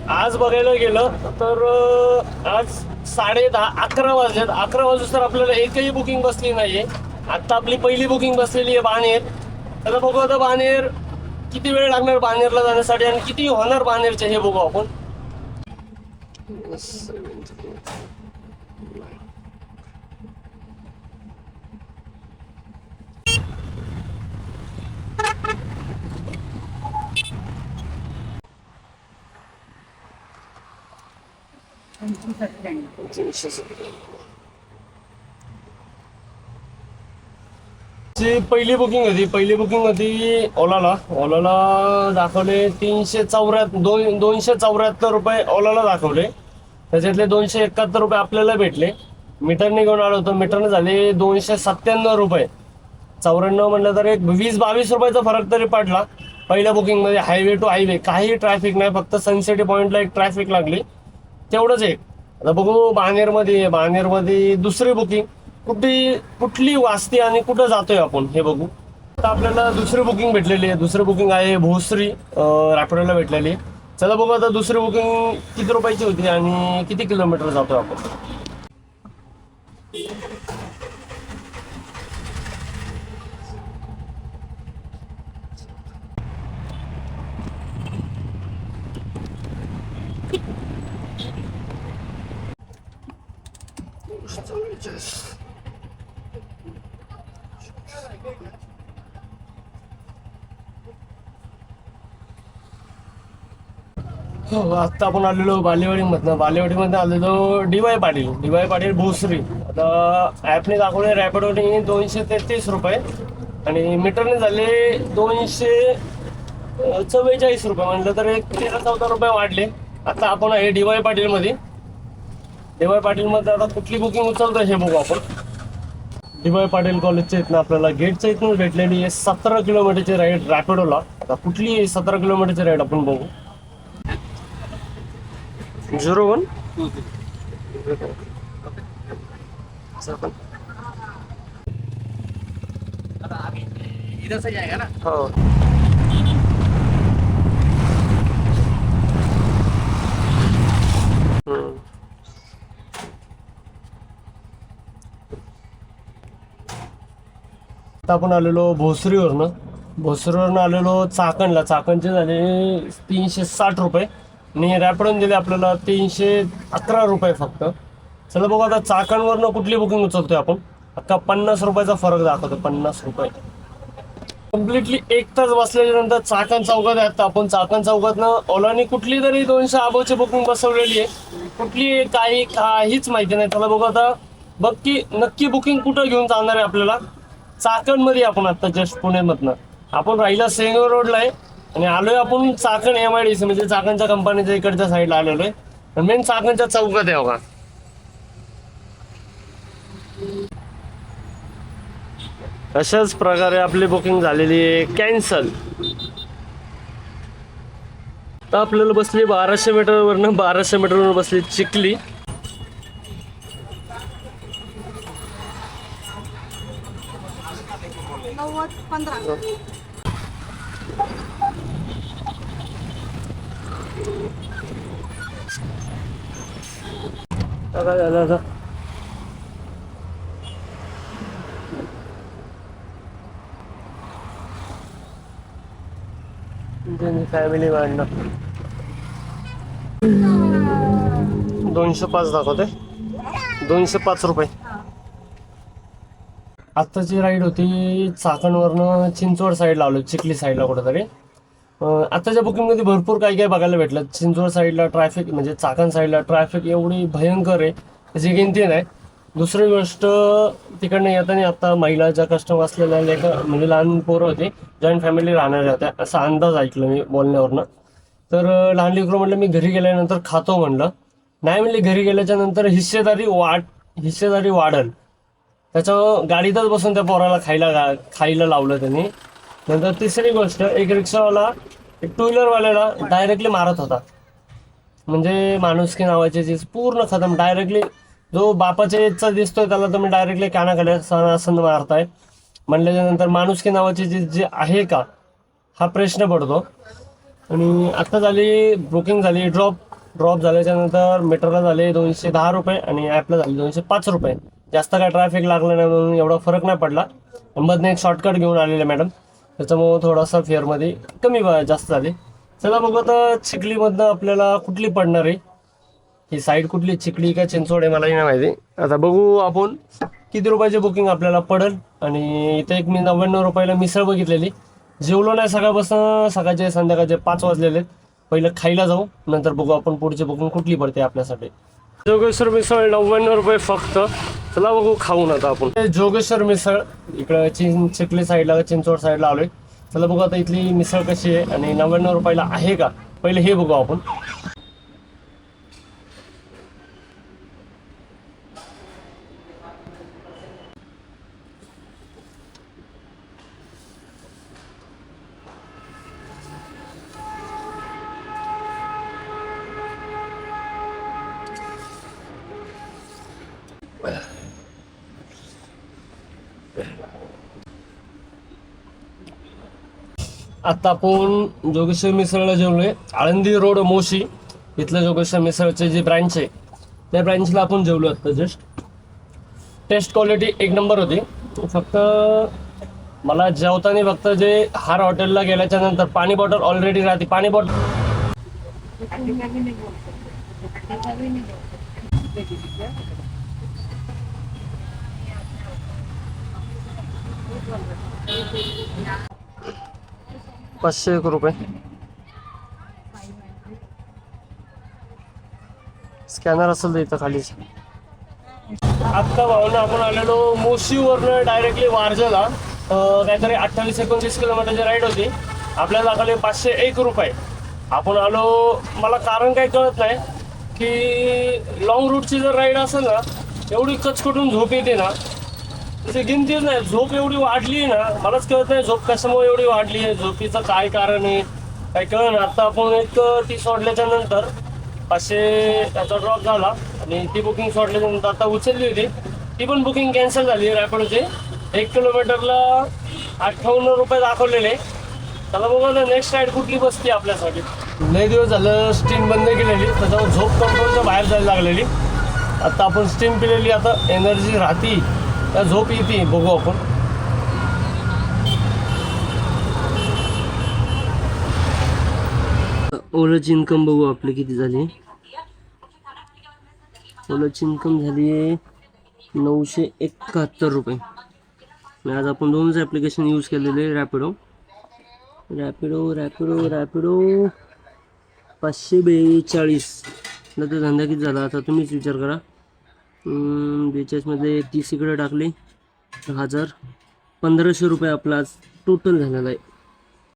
आज बघायला गेलं तर आज 10:30 11 वाजलेत. 11 वाजता तर आपल्याला एकही बुकिंग बसली नाहीये. आता आपली पहिली बुकिंग बसलेली आहे बाणेर. आता बघू आता बाणेर किती वेळ लागणार बाणेरला जाण्यासाठी आणि किती होणार बाणेरचे हे बघू आपण. जी पहिली बुकिंग होती ओलाला दाखवले 274 रुपये ओलाला दाखवले. त्याच्यातले 271 रुपये आपल्याला भेटले. मीटरने घेऊन आलो होतो, मीटरने झाले 297 रुपये. 94 म्हणलं तर एक 20-22 रुपयाचा फरक तरी पडला. पहिल्या बुकिंग मध्ये हायवे टू हायवे काही ट्रॅफिक नाही, फक्त सनसिटी पॉइंटला एक ट्रॅफिक लागली तेवढंच एक. आता बघू बाणेरमध्ये दुसरी बुकिंग कुठली वाजते आणि कुठं जातोय आपण हे बघू. आता आपल्याला दुसरी बुकिंग भेटलेली आहे. दुसरी बुकिंग आहे भोसरी रॅपिडोला भेटलेली. चला बघू आता दुसरी बुकिंग किती रुपयाची होती आणि किती किलोमीटर जातोय आपण. आता आपण आलेलो बालेवाडीमध्ये आलेलो DY पाटील भोसरी. आता ॲपने दाखवले रॅपिडोने 233 रुपये आणि मीटरने झाले 244 रुपये. म्हणलं तर एक 13-14 रुपये वाढले. आता आपण आहे DY पाटीलमध्ये आता कुठली बुकिंग उचलतो हे बघू आपण. DY पाटील कॉलेजच्या इथनं आपल्याला गेटच्या इथून भेटलेली आहे 17 किलोमीटरची राईड रॅपिडोला. आता कुठली 17 किलोमीटरची राईड आपण बघू. 01 इधर से जाएगा ना. हो. आता आपण आलेलो भोसरीवरनं आलेलो चाकणचे झाले 360 रुपये आणि रॅपिडोने दिले आपल्याला 311 रुपये फक्त. चला बघू आता चाकणवरनं कुठली बुकिंग उचलतोय आपण. अख्खा 50 रुपयाचा फरक दाखवतो. 50 रुपये कम्प्लिटली 1 तास बसल्याच्या नंतर चाकण चौकात आहे. आता आपण चाकण चौकातनं ओलाने कुठली तरी 200 अबोवची बुकिंग बसवलेली आहे. कुठली काहीच माहिती नाही. चला बघू आता बघ की नक्की बुकिंग कुठं घेऊन जाणार आहे आपल्याला. चाकणमध्ये आपण आता जस्ट पुण्यामधनं आपण राहिला सेंगर रोडला आहे आणि आलोय आपण चाकण MIDC म्हणजे चाकणच्या कंपनीच्या इकडच्या साईडला आलेलो आहे. मेन चाकणच्या चौकात आहे बघा. अशाच प्रकारे आपली बुकिंग झालेली आहे कॅन्सल. तर आपल्याला बसली 1200 मीटरवरून बसली चिखली. काय झालं आता फॅमिली वाढणं 205 दाखवते. 205 रुपये. आत्ताची राईड होती चाकणवरनं चिंचवड साईडला आलो, चिखली साईडला कुठेतरी. आत्ताच्या बुकिंगमध्ये भरपूर काही काही बघायला भेटलं. चिंचवड साईडला ट्रॅफिक म्हणजे चाकण साईडला ट्रॅफिक एवढी भयंकर आहे त्याची गिनती नाही. दुसरी गोष्ट तिकडनं येताना आता महिलाच्या कस्टमर असलेल्या म्हणजे लहान पोरं होते, जॉईंट फॅमिली राहणाऱ्या होत्या असा अंदाज ऐकलं मी बोलण्यावरनं. तर लहान लेकरं म्हणलं मी घरी गेल्यानंतर खातो म्हणलं. नाही म्हणले घरी गेल्याच्या नंतर हिस्सेदारी वाढल. त्याच्यावर गाडीतच बसून त्या पोराला खायला लावलं त्यांनी. नंतर तिसरी गोष्ट एक रिक्षावाला एक 2 व्हीलरवाल्याला डायरेक्टली मारत होता. म्हणजे माणुसकी नावाची चीज पूर्ण खतम. डायरेक्टली जो बापाच्या एजचा दिसतोय त्याला तुम्ही डायरेक्टली कानाखाली सण मारताय म्हणल्याच्यानंतर माणुसकी नावाची चीज जी आहे का हा प्रश्न पडतो. आणि आत्ता बुकिंग झाली ड्रॉप ड्रॉप झाल्याच्या नंतर मीटरला झाले 210 रुपये आणि ॲपला झाले 205 रुपये. जास्त काय ट्रॅफिक लागलं नाही म्हणून एवढा फरक नाही पडला. मधनं एक शॉर्टकट घेऊन आलेले मॅडम, त्याच्यामुळं थोडासा फेअरमध्ये जास्त झाले. चला बघू आता चिखलीमधनं आपल्याला कुठली पडणार आहे, ही साईड कुठली, चिखली का चिंचवड आहे मलाही नाही माहिती. आता बघू आपण किती रुपयाची बुकिंग आपल्याला पडेल. आणि इथे एक मी 99 रुपयाला मिसळ बघितलेली, जेवलो नाही सकाळपासून, सकाळचे संध्याकाळचे 5 वाजलेले. पहिलं खायला जाऊ, नंतर बघू आपण पुढची बुकिंग कुठली पडते आपल्यासाठी. जोगेश्वर मिसळ 99 रुपये फक्त. चला बघू खाऊन आता आपण. जोगेश्वर मिसळ इकडं चिखली साईडला चिंचवड साईडला आलोय. चला बघू आता इथली मिसळ कशी आहे आणि 99 रुपयाला आहे का, पहिले हे बघू आपण. आता आपण जोगेश्वर मिसळला जेवलोय. आळंदी रोड मोशी इथलं जोगेश्वर मिसळचे जे ब्रँच आहे त्या ब्रँचला आपण जेवलो आता जस्ट. टेस्ट क्वालिटी एक नंबर होती. फक्त मला जेवताना फक्त जे हार हॉटेलला गेल्याच्या नंतर पाणी बॉटल ऑलरेडी राहते, पाणी बॉटल 501 रुपये. स्कॅनर असेल तर इथं खालीच. आत्ता भावना आपण आलेलो मोशीवरनं डायरेक्टली वारजेला, काहीतरी 28-29 किलोमीटरची राईड होती. आपल्याला लागले 501 रुपये. आपण आलो, मला कारण काही कळत नाही की लॉंग रूटची जर राईड असेल ना, एवढी कचकटून झोप येते ना, तशी गिनतीच नाही. झोप एवढी वाढली ना, मलाच कळत नाही झोप कशामुळे एवढी वाढली आहे, झोपीचं काय कारण आहे काही कळलं ना. आता आपण एक ती सोडल्याच्या नंतर 500 त्याचा ड्रॉप झाला आणि ती बुकिंग सोडल्याच्या नंतर आता उचलली होती, ती पण बुकिंग कॅन्सल झाली. रॅपिडोची 1 किलोमीटरला 58 रुपये दाखवलेले. त्याला बघा ना नेक्स्ट राईड कुठली बसते आपल्यासाठी. लई दिवस झालं स्टीम बंद केलेली, त्याच्यावर झोप कंट्रोलच्या बाहेर जायला लागलेली. आता आपण स्टीम पिलेली, आता एनर्जी राहती, त्या झोप येते. बघू आपण. ओलाची इन्कम बघू आपली किती झाली. ओलाची इन्कम झाली आहे 971 रुपये. आज आपण 2च ॲप्लिकेशन यूज केलेले, रॅपिडो 542. तर धंदा किती झाला आता तुम्हीच विचार करा. 42 मध्ये 30 इकडे टाकले 1500 रुपये आपला आज टोटल झालेला आहे.